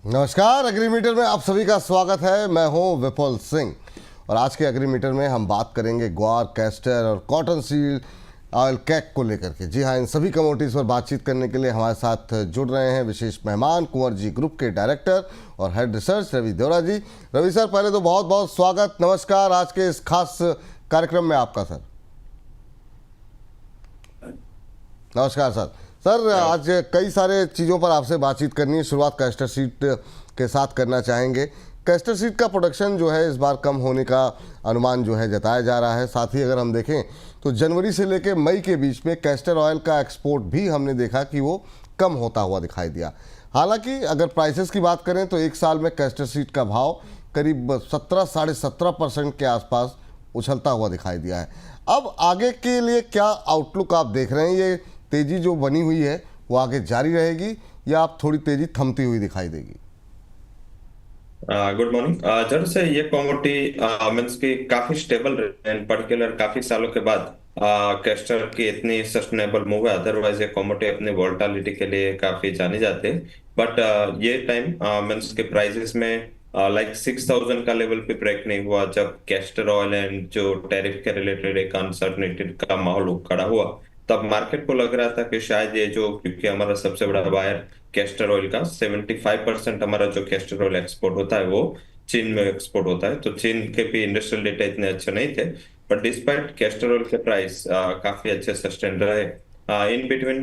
नमस्कार। एग्रीमीटर में आप सभी का स्वागत है। मैं हूं विपुल सिंह और आज के एग्रीमीटर में हम बात करेंगे ग्वार, कैस्टर और कॉटन सीड ऑयल कैक को लेकर के। जी हाँ, इन सभी कमोडिटीज़ पर बातचीत करने के लिए हमारे साथ जुड़ रहे हैं विशेष मेहमान, कुंवर जी ग्रुप के डायरेक्टर और हेड रिसर्च रवि देवरा जी। रवि सर, पहले तो बहुत बहुत स्वागत, नमस्कार आज के इस खास कार्यक्रम में आपका। सर नमस्कार सर। सर आज कई सारे चीज़ों पर आपसे बातचीत करनी है। शुरुआत कैस्टर सीड के साथ करना चाहेंगे। कैस्टर सीड का प्रोडक्शन जो है इस बार कम होने का अनुमान जो है जताया जा रहा है। साथ ही अगर हम देखें तो जनवरी से लेकर मई के बीच में कैस्टर ऑयल का एक्सपोर्ट भी हमने देखा कि वो कम होता हुआ दिखाई दिया। हालांकि अगर प्राइसेस की बात करें तो एक साल में कैस्टर सीड का भाव करीब 17-17.5% के आसपास उछलता हुआ दिखाई दिया है। अब आगे के लिए क्या आउटलुक आप देख रहे हैं? ये तेजी जो बनी हुई है वो आगे जारी रहेगी या आप थोड़ी तेजी थमती हुई दिखाई देगी? Good morning. जब से ये कमोडिटी मीन्स की काफी स्टेबल रहे इन पर्टिकुलर काफी सालों के बाद कैस्टर की इतनी सस्टेनेबल मूव है। अदरवाइज ये कमोडिटी अपनी वोलेटिलिटी के लिए काफी जानी जाती है। बट ये टाइम मीन्स के प्राइसेस में लाइक 6000 का लेवल पे ब्रेक नहीं हुआ जब कैस्टर ऑयल एंड जो टैरिफ के रिलेटेड एक अनसर्टेनिटी का माहौल खड़ा हुआ। तब मार्केट को लग रहा था कि शायद ये जो, क्योंकि हमारा सबसे बड़ा बायर कैस्टर ऑयल का 75% हमारा जो कैस्टर ऑयल एक्सपोर्ट होता है वो चीन में एक्सपोर्ट होता है, तो चीन के भी इंडस्ट्रियल डेटा इतने अच्छे नहीं थे। बट डिस्पाइट कैस्टर ऑयल के प्राइस काफी अच्छे सस्टेन रहे। इन बिटवीन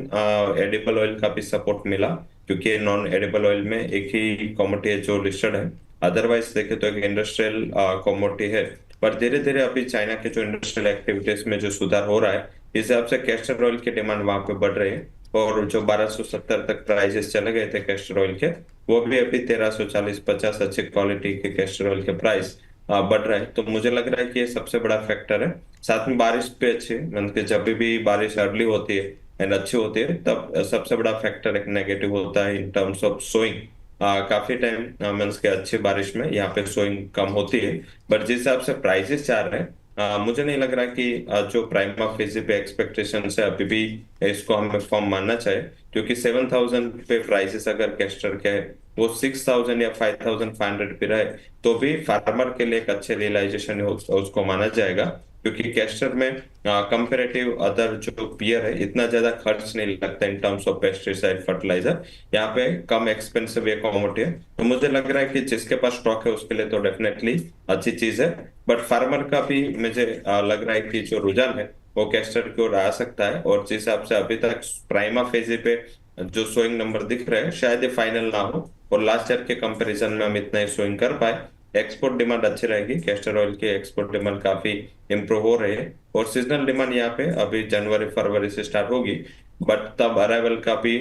एडिबल ऑयल का भी सपोर्ट मिला, क्योंकि नॉन एडिबल ऑयल में एक ही कमोडिटी है जो लिस्टेड है। अदरवाइज देखे तो एक इंडस्ट्रियल कमोडिटी है। पर धीरे धीरे अभी चाइना के जो इंडस्ट्रियल एक्टिविटीज में जो सुधार हो रहा है, इस हिसाब से कैस्टर ऑयल की डिमांड वहां पे बढ़ रही है। और जो 1270 तक प्राइसेस चले गए थे कैस्टर ऑयल के, वो भी अभी 1340-50 अच्छी क्वालिटी के कैस्टर ऑयल के प्राइस बढ़ रहे हैं। तो मुझे लग रहा है कि ये सबसे बड़ा फैक्टर है। साथ में बारिश पे अच्छी, मतलब कि जब भी बारिश अर्ली होती है एंड अच्छी होती है तब सबसे बड़ा फैक्टर एक नेगेटिव होता है इन टर्म्स ऑफ सोइंग। काफी टाइम मीन्स के अच्छी बारिश में यहाँ पे सोइंग कम होती है। बट जिस हिसाब से प्राइसेस जा रहे हैं, मुझे नहीं लग रहा कि जो प्राइमा फेजी पे एक्सपेक्टेशन है अभी भी इसको हमें फॉर्म मानना चाहिए। क्योंकि 7000 पे प्राइसेस अगर कैस्टर के वो 6000 या 5500 पे रहे तो भी फार्मर के लिए एक अच्छे रियलाइजेशन उसको माना जाएगा। क्योंकि कैस्टर में कंपेरेटिव अदर जो पियर है इतना ज्यादा खर्च नहीं लगता in terms of pesticide fertiliser. यहाँ पे कम एक्सपेंसिव ये कमोडिटी है। तो मुझे लग रहा है कि जिसके पास स्टॉक है उसके लिए तो डेफिनेटली अच्छी चीज है। बट फार्मर का भी मुझे लग रहा है कि जो रुझान है वो कैस्टर की ओर आ सकता है। और जिस हिसाब से अभी तक प्राइमा फेजी पे जो सोइंग नंबर दिख रहे हैं शायद ये फाइनल ना हो, और लास्ट ईयर के कंपैरिजन में हम इतना ही सोइंग कर पाए। एक्सपोर्ट डिमांड अच्छी रहेगी, कैस्टर ऑयल की एक्सपोर्ट डिमांड काफी इंप्रूव हो रही है। और सीजनल डिमांड यहाँ पे अभी जनवरी फरवरी से स्टार्ट होगी, बट तब अराइवल का भी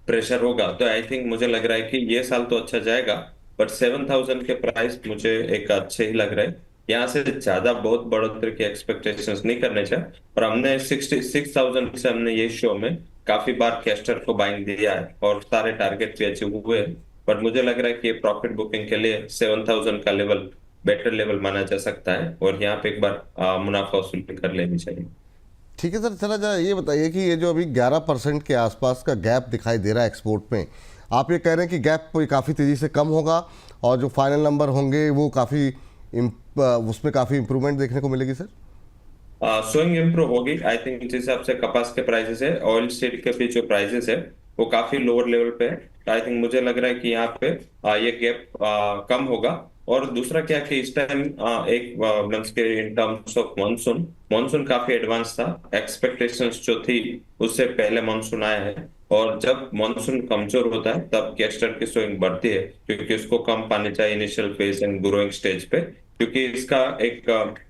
प्रेशर होगा। तो आई थिंक मुझे लग रहा है कि ये साल तो अच्छा जाएगा। बट 7000 के प्राइस मुझे एक अच्छे ही लग रहे हैं। यहाँ से ज्यादा बहुत बढ़ोतरी की एक्सपेक्टेशंस नहीं करने चाहिए। और हमने 66,000 से हमने ये शो में काफी बार कैस्टर को बाइंग दिया है और सारे टारगेट भी अचीव हुए हैं। बट मुझे लग रहा है कि प्रॉफिट बुकिंग के लिए 7000 का लेवल बेटर लेवल माना जा सकता है, और यहाँ पे एक बार मुनाफा वसूली कर लेनी चाहिए। ठीक है सर, चला जाए। ये बताइए कि ये जो अभी 11% के आसपास का गैप दिखाई दे रहा है एक्सपोर्ट में, आप ये कह रहे हैं कि गैप काफ़ी तेज़ी से कम होगा और जो फाइनल नंबर होंगे वो काफ़ी उसमें काफ़ी इंप्रूवमेंट देखने को मिलेगी सर? स्विंग इम्प्रूव होगी आई थिंक। जिस हिसाब से कपास के प्राइसेस है, ऑयल सीड के भी जो प्राइसेस है वो काफी लोअर लेवल पे है। तो आई थिंक मुझे लग रहा है कि यहाँ पे ये गैप कम होगा। और दूसरा क्या कि इस टाइम एक मींस के इन टर्म्स ऑफ मानसून, मानसून काफी एडवांस था। एक्सपेक्टेशंस जो थी उससे पहले मानसून आया है। और जब मानसून कमजोर होता है तब कैस्टर की स्विंग बढ़ती है, क्योंकि उसको कम पानी चाहिए initial phase and growing stage पे। क्योंकि इसका एक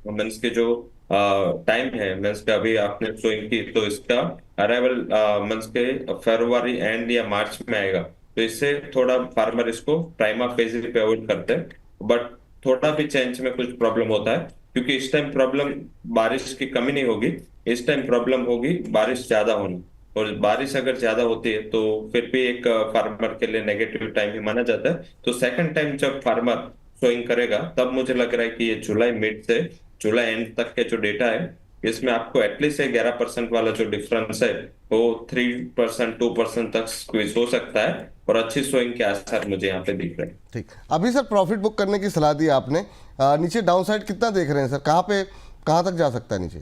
मींस के जो टाइम है, मीन्स के अभी आपने स्विंग की तो इसका अराइवल मीन्स के फरवरी एंड या मार्च में आएगा। तो इससे थोड़ा फार्मर इसको प्राइमा फेज पे अवॉइड करते हैं। बट थोड़ा भी चेंज में कुछ प्रॉब्लम होता है, क्योंकि इस टाइम प्रॉब्लम बारिश की कमी नहीं होगी, इस टाइम प्रॉब्लम होगी बारिश ज्यादा होनी। और बारिश अगर ज्यादा होती है तो फिर भी एक फार्मर के लिए नेगेटिव टाइम ही माना जाता है। तो सेकंड टाइम जब फार्मर सोइंग करेगा तब मुझे लग रहा है कि ये जुलाई मिड से जुलाई एंड तक के जो डेटा है इसमें आपको एटलीस्ट 11% वाला जो डिफरेंस है वो 3% 2% तक स्क्वीज हो सकता है। और अच्छी सोइंग के आसार मुझे यहाँ पे दिख रहे हैं। ठीक, अभी सर प्रॉफिट बुक करने की सलाह दी आपने। नीचे डाउन साइड कितना देख रहे हैं सर, कहाँ तक जा सकता है नीचे?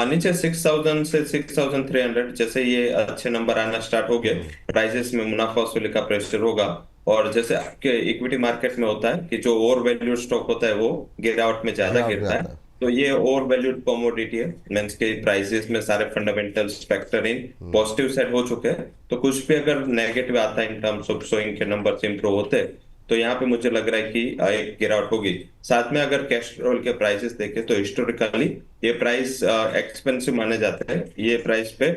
नीचे 6000 से 6300 जैसे ये अच्छे नंबर आना स्टार्ट हो गए, प्राइसेस में मुनाफा वसूली का प्रेशर होगा। और जैसे आपके इक्विटी मार्केट में होता है कि जो ओवर वैल्यूड स्टॉक होता है वो गिरावट में ज्यादा गिरावट में गिरता है, आता है। तो ये ओवर वैल्यूड कमोडिटी है, मीन्स के प्राइसेस में सारे fundamentals factor in positive side हो चुके हैं। तो कुछ भी अगर नेगेटिव आता है इन टर्म्स ऑफ शोइंग के नंबर्स इंप्रूव होते हैं, तो यहाँ पे मुझे लग रहा है कि एक गिरावट होगी। साथ में अगर कैस्ट्रोल के प्राइसेस देखें तो हिस्टोरिकली ये प्राइस एक्सपेंसिव माने जाते हैं। ये प्राइस पे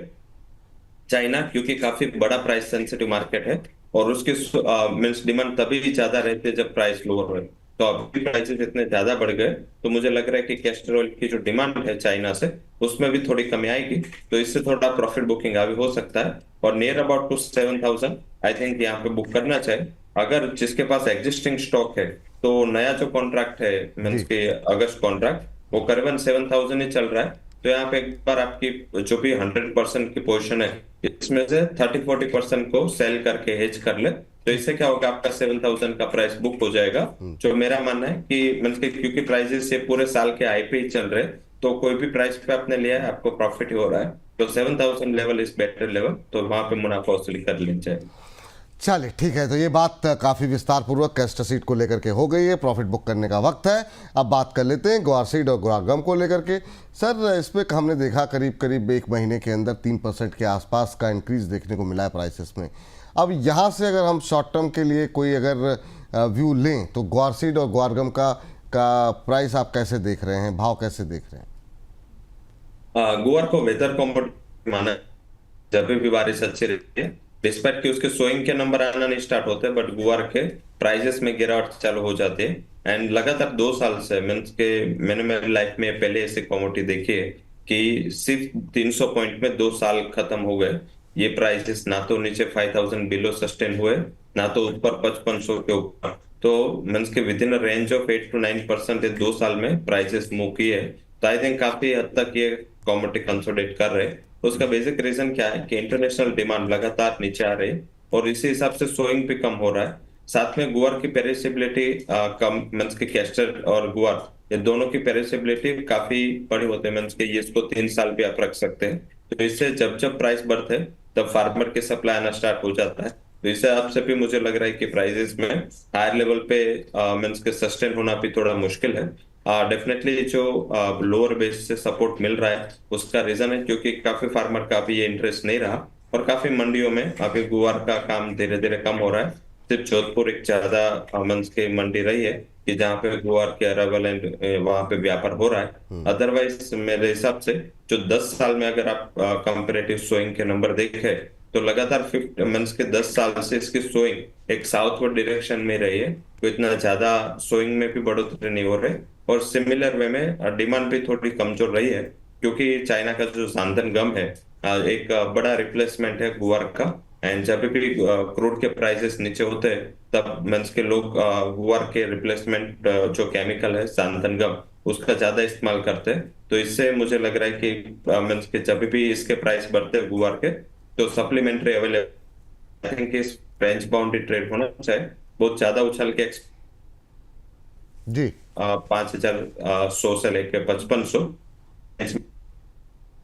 चाइना, क्योंकि काफी बड़ा प्राइस सेंसिटिव मार्केट है और उसके मीन्स डिमांड तभी ज्यादा रहती है जब प्राइस लोअर है। तो अभी प्राइसेस इतने ज्यादा बढ़ गए तो मुझे लग रहा है कि कैस्टर ऑयल की जो डिमांड है चाइना से, उसमें भी थोड़ी कमी आएगी, तो इससे थोड़ा प्रॉफिट बुकिंग अभी हो सकता है। और near about to 7000 I think यहाँ पे बुक करना चाहिए। अगर जिसके पास एग्जिस्टिंग स्टॉक है तो नया जो कॉन्ट्रैक्ट है मीन्स जी, के अगस्त कॉन्ट्रैक्ट, वो करीबन 7000 ही चल रहा है। तो यहाँ पे एक बार आपकी जो भी 100% की पोजीशन है, इसमें से 30-40% को सेल करके हेज कर ले, तो इससे क्या होगा, आपका 7000 का प्राइस बुक हो जाएगा। जो मेरा मानना है कि मीन्स के क्योंकि प्राइसेस ये पूरे साल के हाई पे ही चल रहे, तो कोई भी प्राइस पे आपने लिया है आपको प्रॉफिट ही हो रहा है। तो 7000 लेवल इज बेटर लेवल, तो वहां पे मुनाफा वसूली कर लेनी चाहिए। चलिए ठीक है। तो ये बात काफ़ी विस्तार पूर्वक कैस्टर सीड को लेकर के हो गई है, प्रॉफिट बुक करने का वक्त है। अब बात कर लेते हैं ग्वार सीड और ग्वारगम को लेकर के। सर इस पर हमने देखा करीब करीब एक महीने के अंदर 3% के आसपास का इंक्रीज देखने को मिला है प्राइसेस में। अब यहाँ से अगर हम शॉर्ट टर्म के लिए कोई अगर व्यू लें तो ग्वार सीड और ग्वारगम का प्राइस आप कैसे देख रहे हैं, भाव कैसे देख रहे हैं? गुआर को वेदर कॉम्पोनेंट माना है। जब भी बारिश अच्छी रहती है, डिस्पैट कि उसके सोइंग के नंबर आना नहीं स्टार्ट होते, बट गुआर के प्राइसेस में गिरावट चालू हो जाती है। एंड लगातार 2 साल से मीन्स के मैंने मेरी लाइफ में पहले ऐसी कमोडिटी देखी है कि सिर्फ 300 पॉइंट में 2 साल खत्म हो गए। ये प्राइसेस ना तो नीचे 5000 बिलो सस्टेन हुए, ना तो ऊपर 5500 के ऊपर। तो मीन्स के with in range of 8 to 9% 2 साल में प्राइसेस मूव किए। तो आई थिंक काफी हद तक ये कमोडिटी कंसोलिडेट कर रहे हैं। उसका बेसिक रीजन क्या है कि इंटरनेशनल डिमांड लगातार नीचे आ रही है और इसी हिसाब से सोइंग भी कम हो रहा है। साथ में गुआर की पेरिसेबिलिटी कम, मीन्स के कैस्टर और गुआर ये दोनों की पेरिसेबिलिटी काफी बड़ी होती है, मीन्स के ये इसको 3 साल भी आप रख सकते हैं। तो इससे जब जब प्राइस बढ़ते हैं तब फार्मर के सप्लाई आना स्टार्ट हो जाता है। तो इस हिसाब से भी मुझे लग रहा है कि प्राइसेस में हायर लेवल पे मीन्स के सस्टेन होना भी थोड़ा मुश्किल है। डेफिनेटली जो लोअर बेस से सपोर्ट मिल रहा है उसका रीजन है क्योंकि काफी फार्मर का अभी ये इंटरेस्ट नहीं रहा और काफी मंडियों में अभी गुआर का काम धीरे धीरे कम हो रहा है। सिर्फ जोधपुर एक ज्यादा मंस की मंडी रही है कि जहाँ पे गुआर के अरावल एंड वहां पे व्यापार हो रहा है। अदरवाइज मेरे हिसाब से जो 10 साल में अगर आप कंपेरेटिव सोइंग के नंबर देखें तो लगातार 50 मंथ्स के 10 साल से इसकी सोइंग एक साउथवर्ड डायरेक्शन में रही है। तो इतना ज्यादा सोइंग में भी बढ़ोतरी नहीं हो रही और सिमिलर वे में डिमांड भी थोड़ी कमजोर रही है क्योंकि चाइना का जो सांधन गम है एक बड़ा रिप्लेसमेंट है गुआर का। एंड जब भी क्रूड के प्राइसेस नीचे होते हैं तब मीन्स के लोग गुआर के रिप्लेसमेंट जो केमिकल है सांधन गम उसका ज्यादा इस्तेमाल करते हैं। तो इससे मुझे लग रहा है कि मीन्स के जब भी इसके प्राइस बढ़ते हैं गुआर के तो सप्लीमेंट्री अवेलेबल, आई थिंक इस रेंज बाउंड्री ट्रेड होना चाहिए। बहुत ज्यादा उछल के जी, 5100 से लेके 5500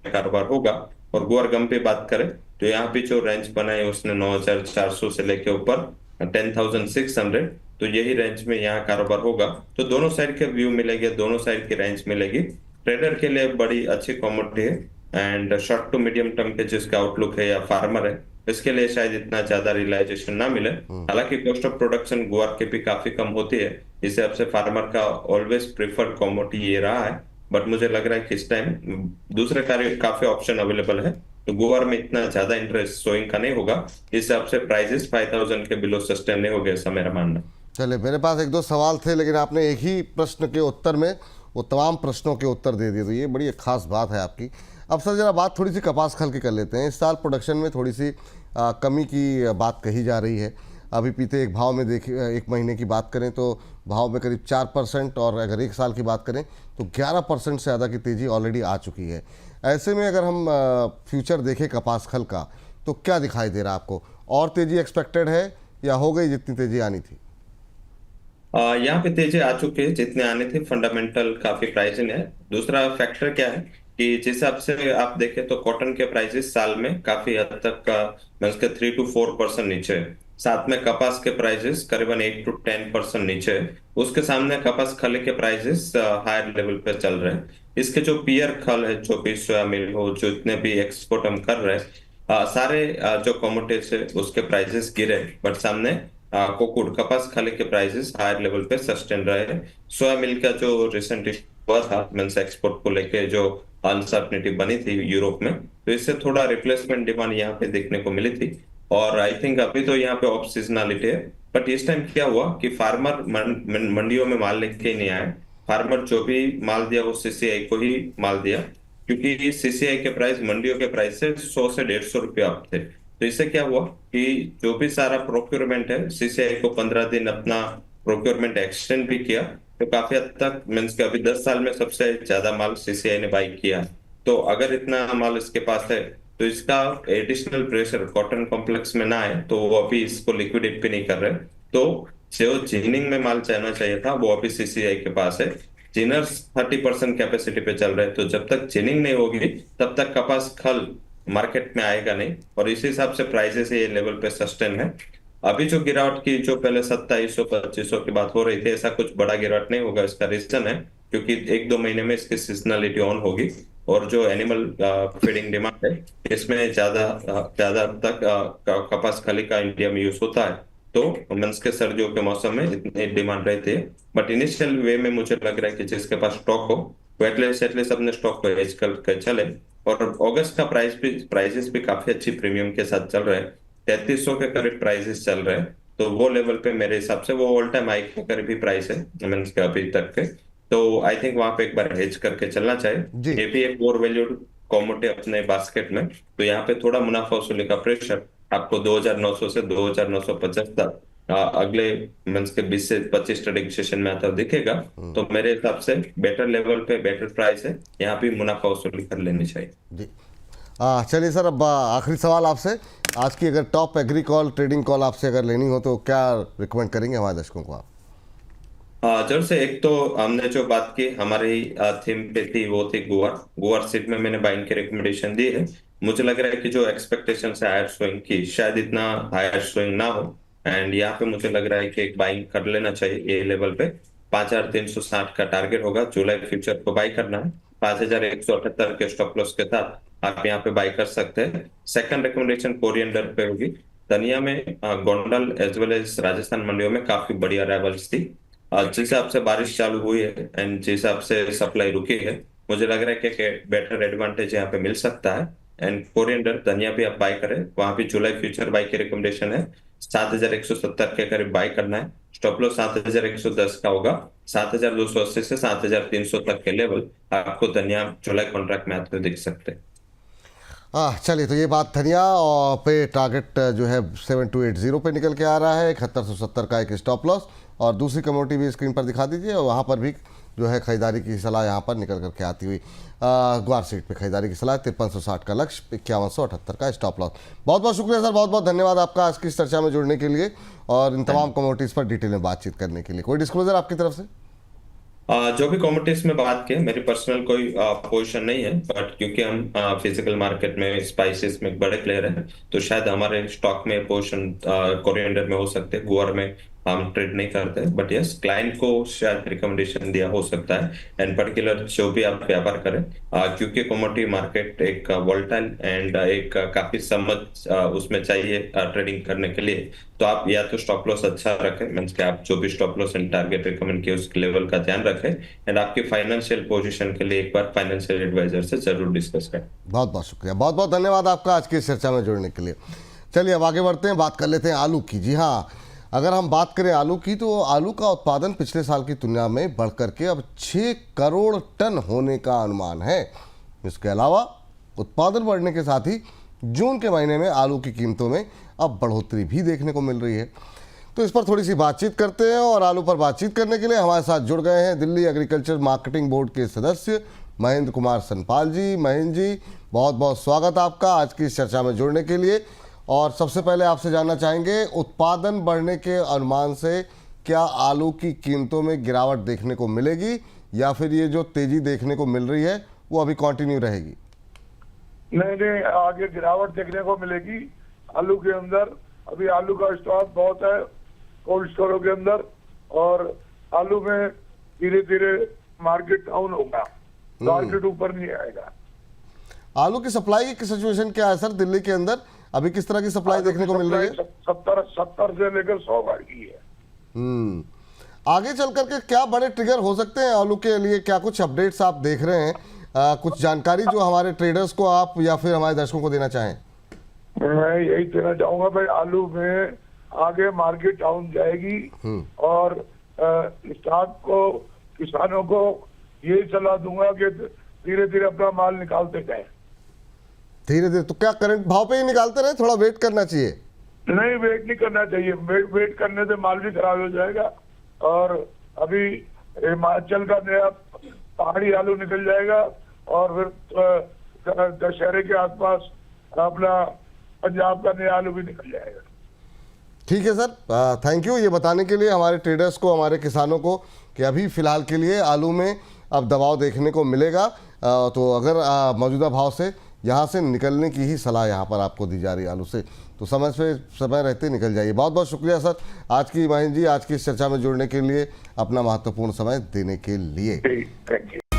कारोबार होगा। और गुआर गम पे बात करें तो यहाँ पे जो रेंज बना है उसने 9400 से लेके ऊपर 10600, तो यही रेंज में यहाँ कारोबार होगा। तो दोनों साइड के व्यू मिलेंगे, दोनों साइड की रेंज मिलेगी। ट्रेडर के लिए बड़ी अच्छी कमोडिटी है and short to medium term के जिसका आउटलुक है या फार्मर है इसके लिए शायद इतना ज्यादा रियलाइजेशन ना मिले। हालांकि कॉस्ट ऑफ प्रोडक्शन गुआर के भी काफी कम होती है, इस हिसाब से फार्मर का ऑलवेज प्रिफर्ड कमोडिटी ये रहा है। बट मुझे लग रहा है कि इस टाइम दूसरे काफी ऑप्शन अवेलेबल है, तो गुआर में इतना ज्यादा इंटरेस्ट सोइंग का नहीं होगा। इस हिसाब से प्राइसेस 5000 के बिलो सस्टेन नहीं हो गए, ऐसा मेरा मानना है। चलिए मेरे पास एक दो सवाल थे लेकिन आपने एक ही प्रश्न के उत्तर में वो तमाम प्रश्नों के उत्तर दे दिए, तो ये बड़ी एक खास बात है आपकी। अब सर जरा बात थोड़ी सी कपास खल की कर लेते हैं। इस साल प्रोडक्शन में थोड़ी सी कमी की बात कही जा रही है। अभी पीते एक भाव में एक महीने की बात करें तो भाव में करीब 4% और अगर एक साल की बात करें तो 11% से ज़्यादा की तेज़ी ऑलरेडी आ चुकी है। ऐसे में अगर हम फ्यूचर देखें कपास खल का तो क्या दिखाई दे रहा है आपको? और तेजी एक्सपेक्टेड है या हो गई जितनी तेजी आनी थी? यहाँ पे तेजी आ चुकी है जितने आने थे, फंडामेंटल काफी प्राइसिंग है। दूसरा फैक्टर क्या है कि जिस हिसाब से आप देखें तो कॉटन के प्राइसेस साल में काफी हद तक मैं उसके 3 to 4% नीचे है। साथ में कपास के प्राइसेस करीबन 8 to 10% नीचे है। उसके सामने कपास खल के प्राइसेस हायर लेवल पे चल रहे हैं। इसके जो पीयर खल है, जो भी सोया मिल हो, जो इतने भी एक्सपोर्ट हम कर रहे हैं, सारे जो कमोडिटीज है उसके प्राइसेस गिरे, बट सामने कोकुड़ कपास खाली के प्राइसेस हायर लेवल पे सस्टेन रहे। सोया मिल का जो रिसेंट हुआ था मीन्स एक्सपोर्ट को लेके जो अनसर्टनिटी बनी थी यूरोप में, तो इससे थोड़ा रिप्लेसमेंट डिमांड यहाँ पे देखने को मिली थी। और आई थिंक अभी तो यहाँ पे ऑफ सीजनलिटी है, बट इस टाइम क्या हुआ कि फार्मर मंडियों में माल लेके ही नहीं आए। फार्मर जो भी माल दिया वो सीसीआई को ही माल दिया, क्योंकि सीसीआई के प्राइस मंडियों के प्राइस से 100 से 150 रुपये अप थे। तो इससे क्या हुआ कि जो भी सारा प्रोक्योरमेंट है, सीसीआई को 15 दिन अपना प्रोक्योरमेंट एक्सटेंड भी किया, तो काफी हद तक मीन्स के अभी 10 साल में सबसे ज्यादा माल सीसीआई ने बाई किया। तो अगर इतना माल इसके पास है तो इसका एडिशनल प्रेशर कॉटन कॉम्प्लेक्स में ना आए, तो वो अभी इसको लिक्विडेट भी नहीं कर रहे। तो जो जिनिंग में माल चाहना चाहिए था वो अभी सीसीआई के पास है। जिनर्स 30% कैपेसिटी पे चल रहे हैं, तो जब तक जिनिंग नहीं होगी तब तक कपास खल मार्केट में आएगा नहीं, और इसी हिसाब से प्राइसेस ये लेवल पे सस्टेन है। अभी जो गिरावट की जो पहले 2700-2500 की बात हो रही थी, ऐसा कुछ बड़ा गिरावट नहीं होगा। इसका रीजन है क्योंकि 1-2 महीने में इसकी सीजनलिटी ऑन होगी, और जो एनिमल फीडिंग डिमांड है इसमें ज्यादा ज्यादा तक कपास खली का इंडिया में यूज होता है। तो मंस के सर्दियों के मौसम में इतनी डिमांड रहती है। बट इनिशियल वे में मुझे लग रहा है कि जिसके पास स्टॉक हो वो एटलीस्ट अपने स्टॉक को हेज करके चले। और अगस्त का प्राइसेस भी काफी अच्छी प्रीमियम के साथ चल रहे हैं। 3300 के करीब प्राइसेस चल रहे हैं, तो वो लेवल पे मेरे हिसाब से वो ऑल टाइम हाई के करीब ही प्राइस है मीन्स के अभी तक के। तो आई थिंक वहां पे एक बार हेज करके चलना चाहिए। जी। ये भी एक ओवर वैल्यूड कॉमोडिटी अपने बास्केट में, तो यहाँ पे थोड़ा मुनाफा वसूली का प्रेशर आपको 2900 से 2950 तक अगले मंथ के 20 से 25 ट्रेडिंग सेशन में आता दिखेगा। तो मेरे हिसाब से बेटर लेवल पे बेटर प्राइस है, यहाँ भी मुनाफा वसूली कर लेनी चाहिए। जी। चलिए सर, अब आखिरी सवाल आपसे। आज की अगर top agri call, trading call आपसे अगर लेनी हो तो क्या रिकमेंड करेंगे हमारे दर्शकों को आप? जरूर से, एक तो हमने जो बात की हमारी थीम पे थी वो थी गुआर सीट में मैंने बाइंग की रिकमेंडेशन दी है। मुझे लग रहा है कि जो एक्सपेक्टेशन है हायर स्विंग की, शायद इतना हायर स्विंग ना हो, एंड यहाँ पे मुझे लग रहा है कि एक बाइंग कर लेना चाहिए। ये लेवल पे 5360 का टारगेट होगा, जुलाई फ्यूचर को बाई करना है। 5178 के स्टॉप लॉस के साथ आप यहाँ पे बाई कर सकते हैं। सेकंड रिकमेंडेशन कोरिएंडर पे होगी। धनिया में Gondal as well as Rajasthan मंडियों में काफी बढ़िया अराइवल्स थी। जिस हिसाब से बारिश चालू हुई है एंड जिस हिसाब से सप्लाई रुकी है, मुझे लग रहा है कि बेटर एडवांटेज यहाँ पे मिल सकता है। एंड कोरिएंडर धनिया भी आप बाय करें, वहां भी जुलाई फ्यूचर बाय की रिकमेंडेशन है। 7170 के करीब बाय करना है। स्टॉप लॉस 7110 का होगा। 7280 से 7300 तक के लेवल आपको धनिया जुलाई कॉन्ट्रैक्ट में आते हुए दिख सकते हैं। चलिए, तो ये बात धनिया और पे टारगेट जो है 7280 पे निकल के आ रहा है। 7170 का एक स्टॉप लॉस, और दूसरी कमोडिटी भी स्क्रीन पर दिखा दीजिए, और वहाँ पर भी जो है खरीदारी की सलाह यहाँ पर निकल करके आती हुई। ग्वार सीट पे खरीदारी की सलाह, 5360 का लक्ष्य, 5178 का स्टॉप लॉस। बहुत बहुत शुक्रिया सर, बहुत बहुत धन्यवाद आपका आज की इस चर्चा में जुड़ने के लिए और इन तमाम कमोडिटीज़ पर डिटेल में बातचीत करने के लिए। कोई डिस्क्लोजर आपकी तरफ से? जो भी कमोडिटीज में बात की, मेरी पर्सनल कोई पोजीशन नहीं है, बट क्योंकि हम फिजिकल मार्केट में स्पाइसेस में एक बड़े प्लेयर हैं, तो शायद हमारे स्टॉक में पोजीशन कोरिएंडर में हो सकते हैं, गुआर में हम ट्रेड नहीं करते। बट यस, क्लाइंट को शायद रिकमेंडेशन दिया हो सकता है। एंड पर्टिकुलर जो भी आप व्यापार करें, क्योंकि कमोडिटी मार्केट एक वोलेटाइल एंड एक काफी समझ उसमें चाहिए ट्रेडिंग करने के लिए, तो आप या तो स्टॉप लॉस अच्छा रखें, मीन्स कि आप जो भी stop loss and target recommend किए उसके लेवल का ध्यान रखें। एंड आपकी फाइनेंशियल पोजीशन के लिए एक बार फाइनेंशियल एडवाइजर से जरूर डिस्कस करें। बहुत बहुत शुक्रिया, बहुत बहुत धन्यवाद आपका आज की इस चर्चा में जुड़ने के लिए। चलिए अब आगे बढ़ते हैं, बात कर लेते हैं आलू की। जी हाँ, अगर हम बात करें आलू की, तो आलू का उत्पादन पिछले साल की तुलना में बढ़ करके अब 6 करोड़ टन होने का अनुमान है। इसके अलावा उत्पादन बढ़ने के साथ ही जून के महीने में आलू की कीमतों में अब बढ़ोतरी भी देखने को मिल रही है। तो इस पर थोड़ी सी बातचीत करते हैं, और आलू पर बातचीत करने के लिए हमारे साथ जुड़ गए हैं दिल्ली एग्रीकल्चर मार्केटिंग बोर्ड के सदस्य महेंद्र कुमार सनपाल जी। महेंद्र जी, बहुत बहुत स्वागत आपका आज की इस चर्चा में जुड़ने के लिए। और सबसे पहले आपसे जानना चाहेंगे, उत्पादन बढ़ने के अनुमान से क्या आलू की कीमतों में गिरावट देखने को मिलेगी या फिर ये जो तेजी देखने को मिल रही है वो अभी कंटिन्यू रहेगी? नहीं, आगे गिरावट देखने को मिलेगी आलू के अंदर। अभी आलू का स्टॉक बहुत है कोल्ड स्टोरों के अंदर, और आलू में धीरे धीरे मार्केट डाउन होगा, मार्केट ऊपर नहीं आएगा। आलू की सप्लाई की सिचुएशन क्या है सर दिल्ली के अंदर? अभी किस तरह की सप्लाई देखने को मिल रही है? 70 से लेकर 100 गाड़ी है। आगे चल करके क्या बड़े ट्रिगर हो सकते हैं आलू के लिए? क्या कुछ अपडेट्स आप देख रहे हैं? कुछ जानकारी जो हमारे ट्रेडर्स को आप या फिर हमारे दर्शकों को देना चाहें? मैं यही कहना चाहूंगा भाई, आलू में आगे मार्केट डाउन जाएगी, और स्टॉक को, किसानों को यही सलाह दूंगा कि धीरे धीरे अपना माल निकालते जाए। धीरे धीरे तो क्या करंट भाव पे ही निकालते रहे, थोड़ा वेट करना चाहिए? नहीं, वेट नहीं करना चाहिए। वेट करने से माल भी खराब हो जाएगा। और अभी हिमाचल का नया पहाड़ी आलू निकल जाएगा, और फिर दशहरे के आसपास अपना पंजाब का नया आलू भी निकल जाएगा। ठीक है सर, थैंक यू ये बताने के लिए हमारे ट्रेडर्स को, हमारे किसानों को, कि अभी फिलहाल के लिए आलू में अब दबाव देखने को मिलेगा। तो अगर मौजूदा भाव से यहाँ से निकलने की ही सलाह यहाँ पर आपको दी जा रही है आलू से, तो समय रहते निकल जाइए। बहुत बहुत शुक्रिया सर आज की, महेंद्र जी, आज की इस चर्चा में जुड़ने के लिए, अपना महत्वपूर्ण समय देने के लिए। Thank you.